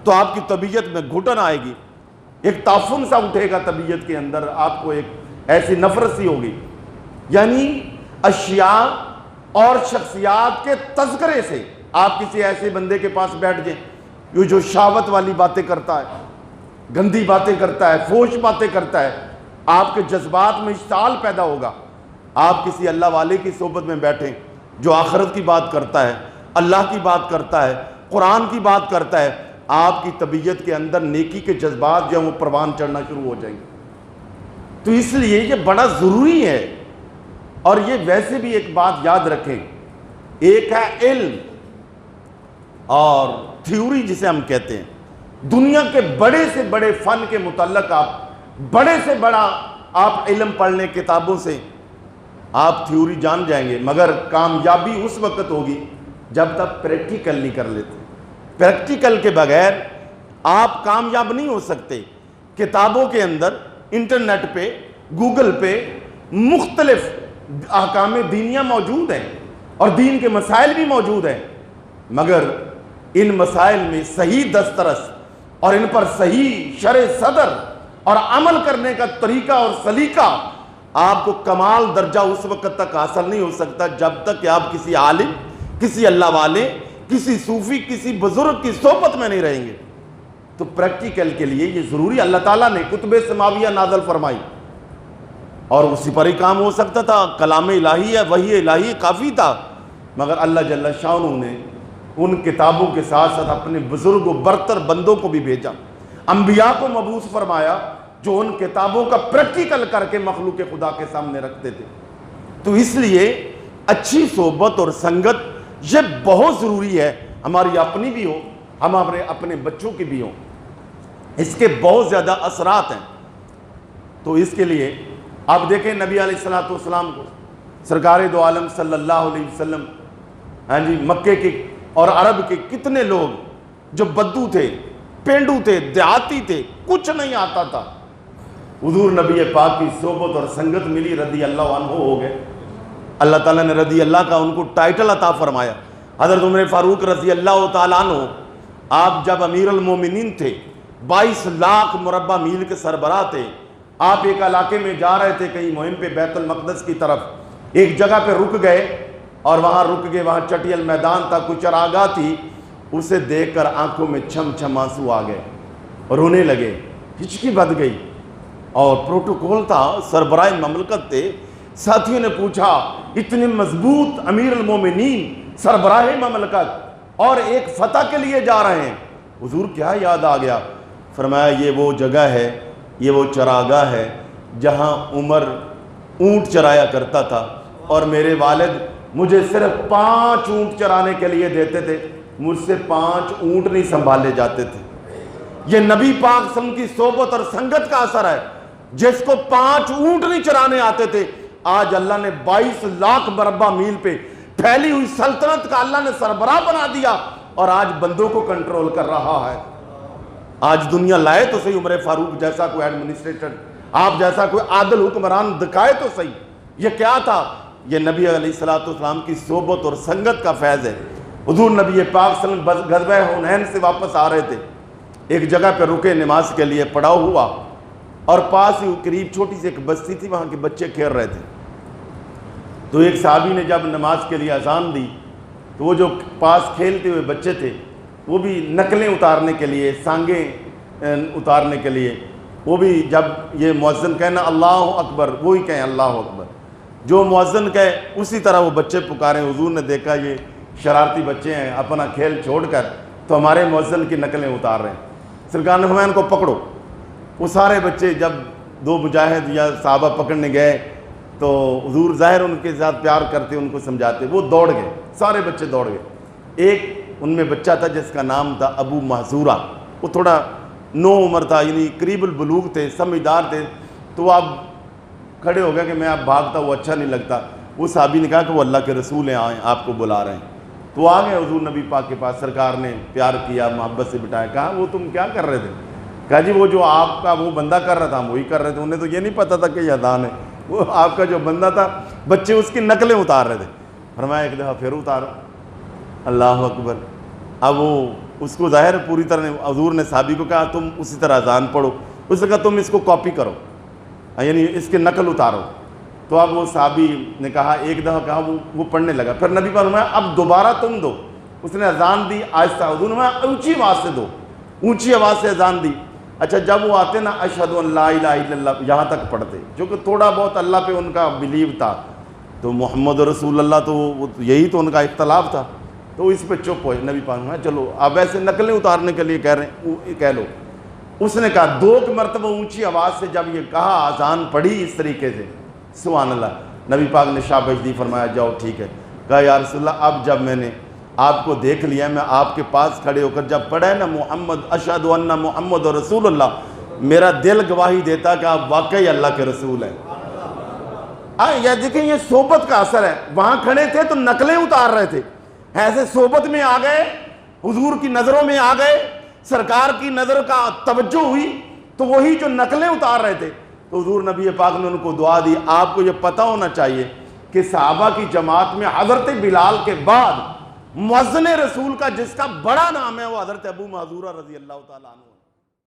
تو آپ کی طبیعت میں گھٹن آئے گی، ایک تعفن سا اٹھے گا طبیعت کے اندر، آپ کو ایک ایسی نفرت سی ہوگی۔ یعنی اشیاء اور شخصیات کے تذکرے سے آپ کسی ایسے بندے کے پاس بیٹھ جائیں جو شہوت والی باتیں کرتا ہے، گندی باتیں کرتا ہے، فحش باتیں کرتا ہے، آپ کے جذبات میں اشتعال پیدا ہوگا۔ آپ کسی اللہ والے کی صحبت میں بیٹھیں جو آخرت کی بات کرتا ہے، اللہ کی بات کرتا ہے، قرآن کی بات کرتا ہے، آپ کی طبیعت کے اندر نیکی کے جذبات جو ہیں وہ پروان چڑھنا شروع ہو جائیں گے۔ تو اس لیے یہ بڑا ضروری ہے۔ اور یہ ویسے بھی ایک بات یاد رکھیں، ایک ہے علم اور تھیوری جسے ہم کہتے ہیں۔ دنیا کے بڑے سے بڑے فن کے متعلق آپ بڑے سے بڑا آپ علم پڑھ لیں کتابوں سے، آپ تھیوری جان جائیں گے، مگر کامیابی اس وقت ہوگی جب تک پریکٹیکل نہیں کر لیتے۔ پریکٹیکل کے بغیر آپ کامیاب نہیں ہو سکتے۔ کتابوں کے اندر، انٹرنیٹ پہ، گوگل پہ مختلف احکام دینیہ موجود ہیں اور دین کے مسائل بھی موجود ہیں، مگر ان مسائل میں صحیح دسترس اور ان پر صحیح شرح صدر اور عمل کرنے کا طریقہ اور سلیقہ آپ کو کمال درجہ اس وقت تک حاصل نہیں ہو سکتا جب تک کہ آپ کسی عالم، کسی اللہ والے، کسی صوفی، کسی بزرگ کی صحبت میں نہیں رہیں گے۔ تو پریکٹیکل کے لیے یہ ضروری، اللہ تعالیٰ نے کتب سماویہ نازل فرمائی اور اسی پر ہی کام ہو سکتا تھا، کلام الہی ہے، وحی الہی کافی تھا، مگر اللہ جل شانہ نے ان کتابوں کے ساتھ ساتھ اپنے بزرگ و برتر بندوں کو بھی بھیجا، انبیاء کو مبعوث فرمایا جو ان کتابوں کا پریکٹیکل کر کے مخلوق خدا کے سامنے رکھتے تھے۔ تو اس لیے اچھی صحبت اور سنگت یہ بہت ضروری ہے، ہماری اپنی بھی ہو، ہم اپنے بچوں کی بھی ہوں، اس کے بہت زیادہ اثرات ہیں۔ تو اس کے لیے آپ دیکھیں نبی علیہ الصلوۃ والسلام کو، سرکار دو عالم صلی اللہ علیہ وسلم، ہاں جی، مکے کے اور عرب کے کتنے لوگ جو بدو تھے، پینڈو تھے، دیہاتی تھے، کچھ نہیں آتا تھا، حضور نبی پاک کی صحبت اور سنگت ملی، رضی اللہ عنہ ہو گئے۔ اللہ تعالیٰ نے رضی اللہ کا ان کو ٹائٹل عطا فرمایا۔ حضرت عمر فاروق رضی اللہ تعالیٰ عنہ آپ جب امیر المومنین تھے، 22 لاکھ مربع میل کے سربراہ تھے، آپ ایک علاقے میں جا رہے تھے کہیں مہم پہ بیت المقدس کی طرف، ایک جگہ پہ رک گئے اور وہاں رک گئے، وہاں چٹیل میدان تھا، کچھ چراگاہ تھی، اسے دیکھ کر آنکھوں میں چھم چھم آنسو آ گئے، رونے لگے، ہچکی بندھ گئی، اور پروٹوکول تھا، سربراہ مملکت تھے۔ ساتھیوں نے پوچھا اتنے مضبوط امیر المومنین، سربراہ مملکت، اور ایک فتح کے لیے جا رہے ہیں، حضور کیا یاد آ گیا؟ فرمایا یہ وہ جگہ ہے، یہ وہ چراگاہ ہے جہاں عمر اونٹ چرایا کرتا تھا، اور میرے والد مجھے صرف 5 اونٹ چرانے کے لیے دیتے تھے، مجھ سے 5 اونٹ نہیں سنبھالے جاتے تھے۔ یہ نبی پاک صلی اللہ علیہ وسلم کی صحبت اور سنگت کا اثر ہے۔ جس کو 5 اونٹ نہیں چرانے آتے تھے، آج اللہ نے 22 لاکھ مربع میل پہ پھیلی ہوئی سلطنت کا اللہ نے سربراہ بنا دیا، اور آج بندوں کو کنٹرول کر رہا ہے۔ آج دنیا لائے تو صحیح عمر فاروق جیسا کوئی ایڈمنسٹریٹر، آپ جیسا کوئی عادل حکمران دکھائے تو صحیح۔ یہ کیا تھا؟ یہ نبی علیہ السلام کی صحبت اور سنگت کا فیض ہے۔ حضور نبی پاک صلی اللہ علیہ وسلم غزوہ حنین سے واپس آ رہے تھے، ایک جگہ پہ رکے نماز کے لیے، پڑاؤ ہوا، اور پاس ہی قریب چھوٹی سی ایک بستی تھی، وہاں کے بچے کھیل رہے تھے۔ تو ایک صحابی نے جب نماز کے لیے اذان دی تو وہ جو پاس کھیلتے ہوئے بچے تھے وہ بھی نقلیں اتارنے کے لیے، سانگیں اتارنے کے لیے، وہ بھی جب یہ مؤذن کہنا اللہ اکبر وہی کہیں اللہ اکبر، جو مؤذن کہے اسی طرح وہ بچے پکاریں۔ حضور نے دیکھا یہ شرارتی بچے ہیں، اپنا کھیل چھوڑ کر تو ہمارے مؤذن کی نقلیں اتار رہے ہیں۔ سرکار نے فرمایا ان کو پکڑو۔ وہ سارے بچے جب 2 مجاہد یا صحابہ پکڑنے گئے تو حضور ظاہر ان کے ساتھ پیار کرتے، ان کو سمجھاتے، وہ دوڑ گئے، سارے بچے دوڑ گئے۔ ایک ان میں بچہ تھا جس کا نام تھا ابو محذورہ، وہ تھوڑا نو عمر تھا، یعنی قریب البلوغ تھے، سمجھدار تھے، تو وہ اب کھڑے ہو گئے کہ میں اب بھاگتا وہ اچھا نہیں لگتا۔ وہ صحابی نے کہا کہ وہ اللہ کے رسول ہیں، آئیں آپ کو بلا رہے ہیں۔ تو وہ آ گئے حضور نبی پاک کے پاس، سرکار نے پیار کیا، محبت سے بٹھایا، کہا وہ تم کیا کر رہے تھے؟ کہا جی وہ جو آپ کا وہ بندہ کر رہا تھا ہم وہی کر رہے تھے، انہیں تو یہ نہیں پتہ تھا کہ یہ اذان ہے، وہ آپ کا جو بندہ تھا بچے اس کی نقلیں اتار رہے تھے۔ فرمایا ایک دفعہ پھر اتارو، اللہ اکبر۔ اب وہ اس کو ظاہر پوری طرح حضور نے صحابی کو کہا تم اسی طرح اذان پڑھو، اس نے کہا تم اس کو کاپی کرو، یعنی اس کے نقل اتارو۔ تو اب وہ صحابی نے کہا، ایک دفعہ کہا، وہ پڑھنے لگا، پھر نبی پاک نے فرمایا اب دوبارہ تم دو۔ اس نے اذان دی آہستہ، حضور نے فرمایا اونچی آواز سے دو، اونچی آواز سے اذان دی۔ اچھا جب وہ آتے نا اشہد ان لا الہ الا اللہ یہاں تک پڑھتے، جو کہ تھوڑا بہت اللہ پہ ان کا بلیو تھا، تو محمد رسول اللہ تو یہی تو ان کا اختلاف تھا، تو اس پہ چپ ہوئے۔ نبی پاک نے چلو اب ایسے نقلیں اتارنے کے لیے کہہ رہے ہیں، کہہ لو۔ اس نے کہا 2 مرتبہ اونچی آواز سے جب یہ کہا، اذان پڑھی اس طریقے سے، سبحان اللہ، نبی پاک نے شاباش دی، فرمایا جاؤ ٹھیک ہے۔ کہا یا رسول اللہ اب جب میں نے آپ کو دیکھ لیا، میں آپ کے پاس کھڑے ہو کر جب پڑھا ہے نا محمد اشہد ان محمد رسول اللہ، میرا دل گواہی دیتا کہ آپ واقعی اللہ کے رسول ہیں۔ یہ دیکھیں یہ صحبت کا اثر ہے، وہاں کھڑے تھے تو نقلیں اتار رہے تھے، ایسے صحبت میں آ گئے، حضور کی نظروں میں آ گئے، سرکار کی نظر کا توجہ ہوئی تو وہی جو نقلیں اتار رہے تھے، تو حضور نبی پاک نے ان کو دعا دی۔ آپ کو یہ پتہ ہونا چاہیے کہ صحابہ کی جماعت میں حضرت بلال کے بعد مؤذن رسول کا جس کا بڑا نام ہے وہ حضرت ابو محذورہ رضی اللہ تعالیٰ عنہ۔